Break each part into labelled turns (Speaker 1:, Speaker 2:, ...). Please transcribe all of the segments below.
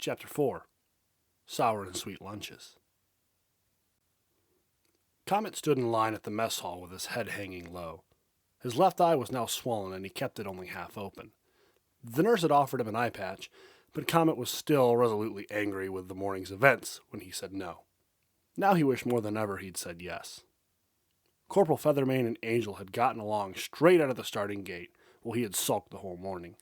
Speaker 1: Chapter 4 Sour and Sweet Lunches. Comet stood in line at the mess hall with his head hanging low. His left eye was now swollen and he kept it only half open. The nurse had offered him an eye patch, but Comet was still resolutely angry with the morning's events when he said no. Now he wished more than ever he'd said yes. Corporal Feathermane and Angel had gotten along straight out of the starting gate, while he had sulked the whole morning.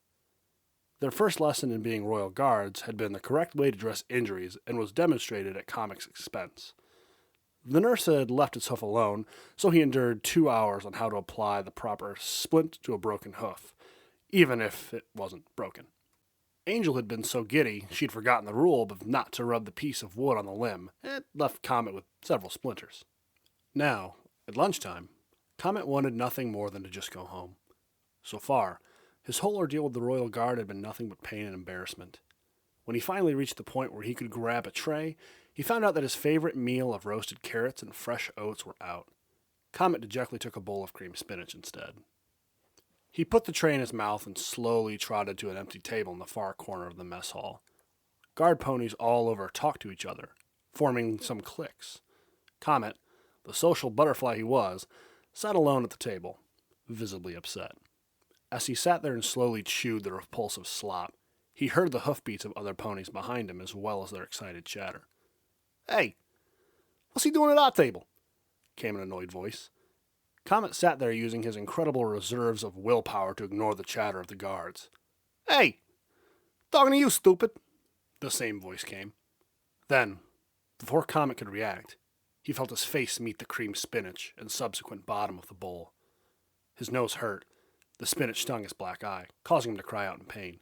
Speaker 1: Their first lesson in being Royal Guards had been the correct way to dress injuries and was demonstrated at Comet's expense. The nurse had left his hoof alone, so he endured 2 hours on how to apply the proper splint to a broken hoof, even if it wasn't broken. Angel had been so giddy she'd forgotten the rule of not to rub the piece of wood on the limb, and it left Comet with several splinters. Now, at lunchtime, Comet wanted nothing more than to just go home. So far, his whole ordeal with the Royal Guard had been nothing but pain and embarrassment. When he finally reached the point where he could grab a tray, he found out that his favorite meal of roasted carrots and fresh oats were out. Comet dejectedly took a bowl of cream spinach instead. He put the tray in his mouth and slowly trotted to an empty table in the far corner of the mess hall. Guard ponies all over talked to each other, forming some cliques. Comet, the social butterfly he was, sat alone at the table, visibly upset. As he sat there and slowly chewed the repulsive slop, he heard the hoofbeats of other ponies behind him as well as their excited chatter. "Hey, what's he doing at our table?" came an annoyed voice. Comet sat there using his incredible reserves of willpower to ignore the chatter of the guards. "Hey, talking to you, stupid," the same voice came. Then, before Comet could react, he felt his face meet the cream spinach and subsequent bottom of the bowl. His nose hurt. The spinach stung his black eye, causing him to cry out in pain.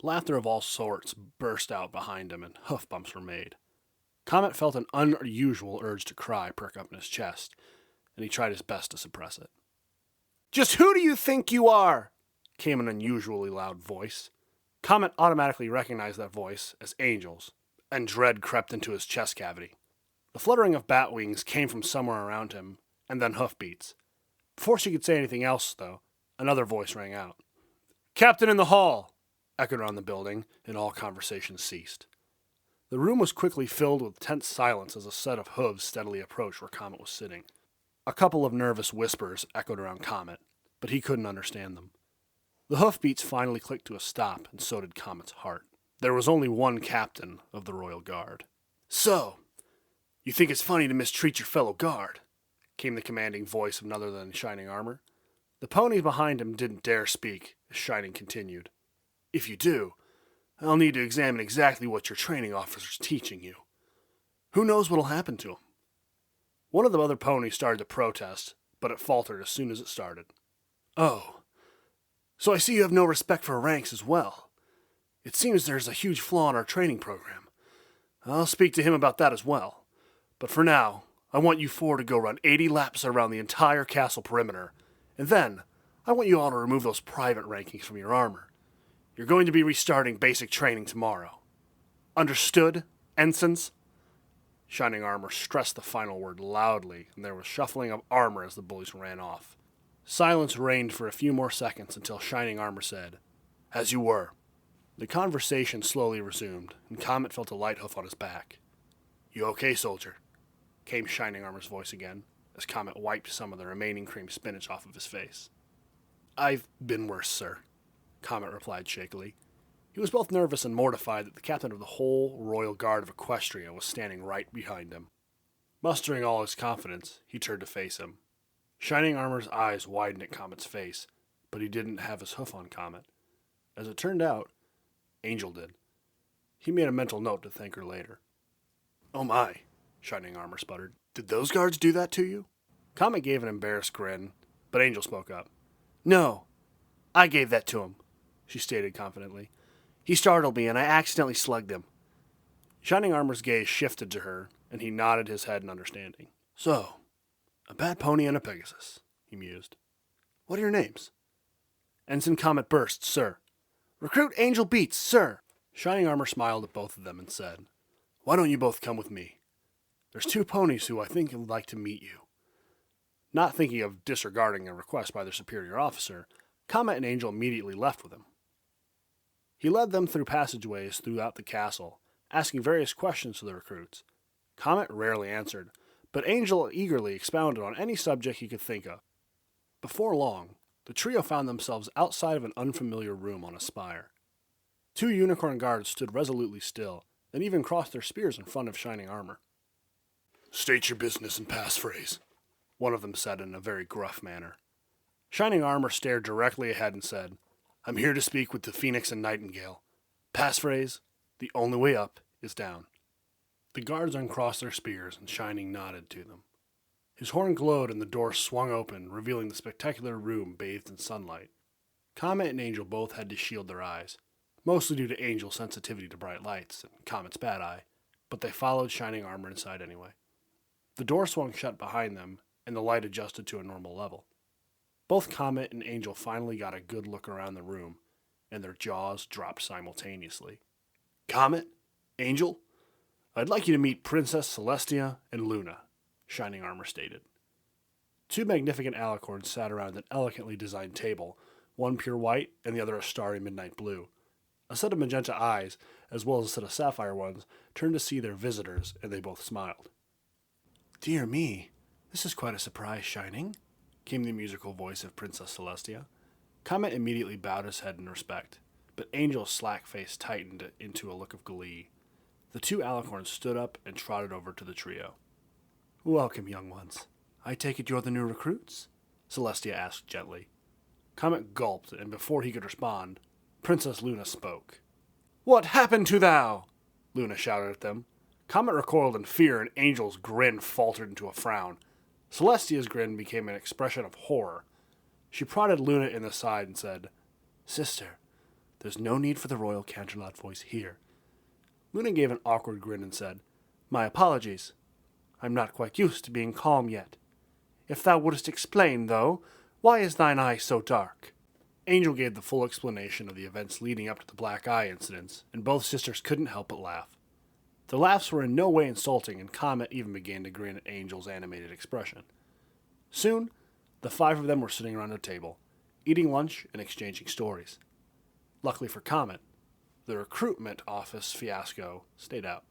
Speaker 1: Laughter of all sorts burst out behind him and hoof bumps were made. Comet felt an unusual urge to cry perk up in his chest, and he tried his best to suppress it. "Just who do you think you are?" came an unusually loud voice. Comet automatically recognized that voice as Angel's, and dread crept into his chest cavity. The fluttering of bat wings came from somewhere around him, and then hoofbeats. Before she could say anything else, though, another voice rang out. "Captain in the hall!" echoed around the building, and all conversation ceased. The room was quickly filled with tense silence as a set of hooves steadily approached where Comet was sitting. A couple of nervous whispers echoed around Comet, but he couldn't understand them. The hoofbeats finally clicked to a stop, and so did Comet's heart. There was only one captain of the Royal Guard. "So, you think it's funny to mistreat your fellow guard?" came the commanding voice of none other than Shining Armor. The ponies behind him didn't dare speak as Shining continued. "If you do, I'll need to examine exactly what your training officer's teaching you. Who knows what'll happen to him?" One of the other ponies started to protest, but it faltered as soon as it started. "Oh, so I see you have no respect for ranks as well. It seems there's a huge flaw in our training program. I'll speak to him about that as well. But for now, I want you four to go run 80 laps around the entire castle perimeter, and then I want you all to remove those private rankings from your armor. You're going to be restarting basic training tomorrow. Understood, ensigns?" Shining Armor stressed the final word loudly, and there was shuffling of armor as the bullies ran off. Silence reigned for a few more seconds until Shining Armor said, "As you were." The conversation slowly resumed, and Comet felt a light hoof on his back. "You okay, soldier?" came Shining Armor's voice again, as Comet wiped some of the remaining cream spinach off of his face. "I've been worse, sir," Comet replied shakily. He was both nervous and mortified that the captain of the whole Royal Guard of Equestria was standing right behind him. Mustering all his confidence, he turned to face him. Shining Armor's eyes widened at Comet's face, but he didn't have his hoof on Comet. As it turned out, Angel did. He made a mental note to thank her later. "Oh my," Shining Armor sputtered. "Did those guards do that to you?" Comet gave an embarrassed grin, but Angel spoke up. "No, I gave that to him," she stated confidently. "He startled me, and I accidentally slugged him." Shining Armor's gaze shifted to her, and he nodded his head in understanding. "So, a bad pony and a Pegasus," he mused. "What are your names?" "Ensign Comet Burst, sir." "Recruit Angel Beats, sir." Shining Armor smiled at both of them and said, "Why don't you both come with me? There's 2 ponies who I think would like to meet you." Not thinking of disregarding a request by their superior officer, Comet and Angel immediately left with him. He led them through passageways throughout the castle, asking various questions to the recruits. Comet rarely answered, but Angel eagerly expounded on any subject he could think of. Before long, the trio found themselves outside of an unfamiliar room on a spire. 2 unicorn guards stood resolutely still, and even crossed their spears in front of Shining Armor. "State your business and passphrase," one of them said in a very gruff manner. Shining Armor stared directly ahead and said, "I'm here to speak with the Phoenix and Nightingale. Passphrase, the only way up is down." The guards uncrossed their spears, and Shining nodded to them. His horn glowed and the door swung open, revealing the spectacular room bathed in sunlight. Comet and Angel both had to shield their eyes, mostly due to Angel's sensitivity to bright lights and Comet's bad eye, but they followed Shining Armor inside anyway. The door swung shut behind them, and the light adjusted to a normal level. Both Comet and Angel finally got a good look around the room, and their jaws dropped simultaneously. "Comet? Angel? I'd like you to meet Princess Celestia and Luna," Shining Armor stated. 2 magnificent alicorns sat around an elegantly designed table, one pure white and the other a starry midnight blue. A set of magenta eyes, as well as a set of sapphire ones, turned to see their visitors, and they both smiled. "Dear me, this is quite a surprise, Shining," came the musical voice of Princess Celestia. Comet immediately bowed his head in respect, but Angel's slack face tightened into a look of glee. The 2 alicorns stood up and trotted over to the trio. "Welcome, young ones. I take it you're the new recruits?" Celestia asked gently. Comet gulped, and before he could respond, Princess Luna spoke. "What happened to thou?" Luna shouted at them. Comet recoiled in fear, and Angel's grin faltered into a frown. Celestia's grin became an expression of horror. She prodded Luna in the side and said, "Sister, there's no need for the royal Canterlot voice here." Luna gave an awkward grin and said, "My apologies. I'm not quite used to being calm yet. If thou wouldst explain, though, why is thine eye so dark?" Angel gave the full explanation of the events leading up to the black eye incidents, and both sisters couldn't help but laugh. The laughs were in no way insulting, and Comet even began to grin at Angel's animated expression. Soon, the 5 of them were sitting around a table, eating lunch and exchanging stories. Luckily for Comet, the recruitment office fiasco stayed out.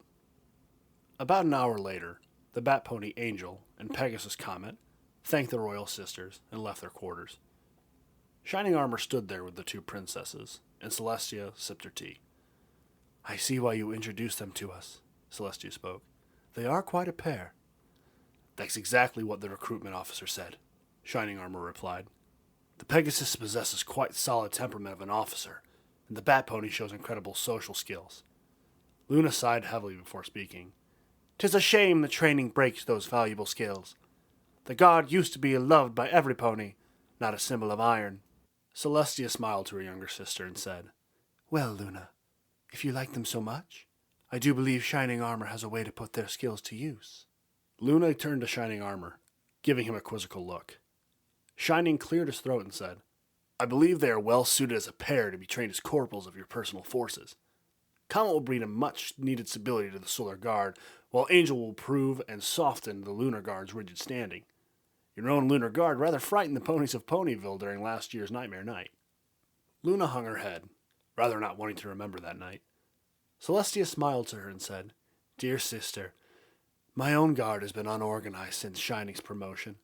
Speaker 1: About an hour later, the Bat Pony Angel and Pegasus Comet thanked the royal sisters and left their quarters. Shining Armor stood there with the 2 princesses, and Celestia sipped her tea. "I see why you introduced them to us," Celestia spoke. "They are quite a pair." "That's exactly what the recruitment officer said," Shining Armor replied. "The Pegasus possesses quite the solid temperament of an officer, and the Bat Pony shows incredible social skills." Luna sighed heavily before speaking. "'Tis a shame the training breaks those valuable skills. The guard used to be loved by every pony, not a symbol of iron." Celestia smiled to her younger sister and said, "Well, Luna, if you like them so much, I do believe Shining Armor has a way to put their skills to use." Luna turned to Shining Armor, giving him a quizzical look. Shining cleared his throat and said, "I believe they are well suited as a pair to be trained as corporals of your personal forces. Comet will bring a much-needed stability to the Solar Guard, while Angel will prove and soften the Lunar Guard's rigid standing. Your own Lunar Guard rather frightened the ponies of Ponyville during last year's Nightmare Night." Luna hung her head, rather not wanting to remember that night. Celestia smiled to her and said, "Dear sister, my own guard has been unorganized since Shining's promotion,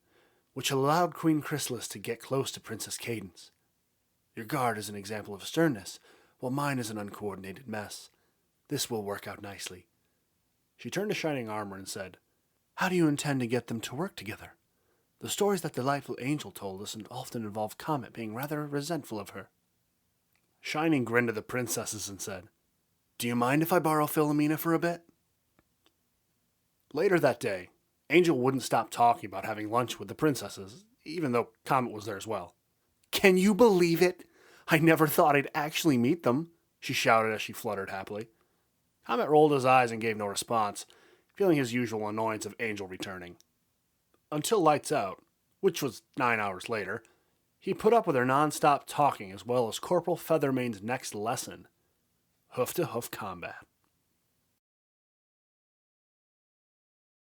Speaker 1: which allowed Queen Chrysalis to get close to Princess Cadence. Your guard is an example of sternness, while mine is an uncoordinated mess. This will work out nicely." She turned to Shining Armor and said, "How do you intend to get them to work together? The stories that delightful Angel told us often involve Comet being rather resentful of her." Shining grinned at the princesses and said, "Do you mind if I borrow Philomena for a bit?" Later that day, Angel wouldn't stop talking about having lunch with the princesses, even though Comet was there as well. "Can you believe it? I never thought I'd actually meet them," she shouted as she fluttered happily. Comet rolled his eyes and gave no response, feeling his usual annoyance of Angel returning. Until lights out, which was 9 hours later, he put up with her non-stop talking as well as Corporal Feathermane's next lesson, hoof-to-hoof combat.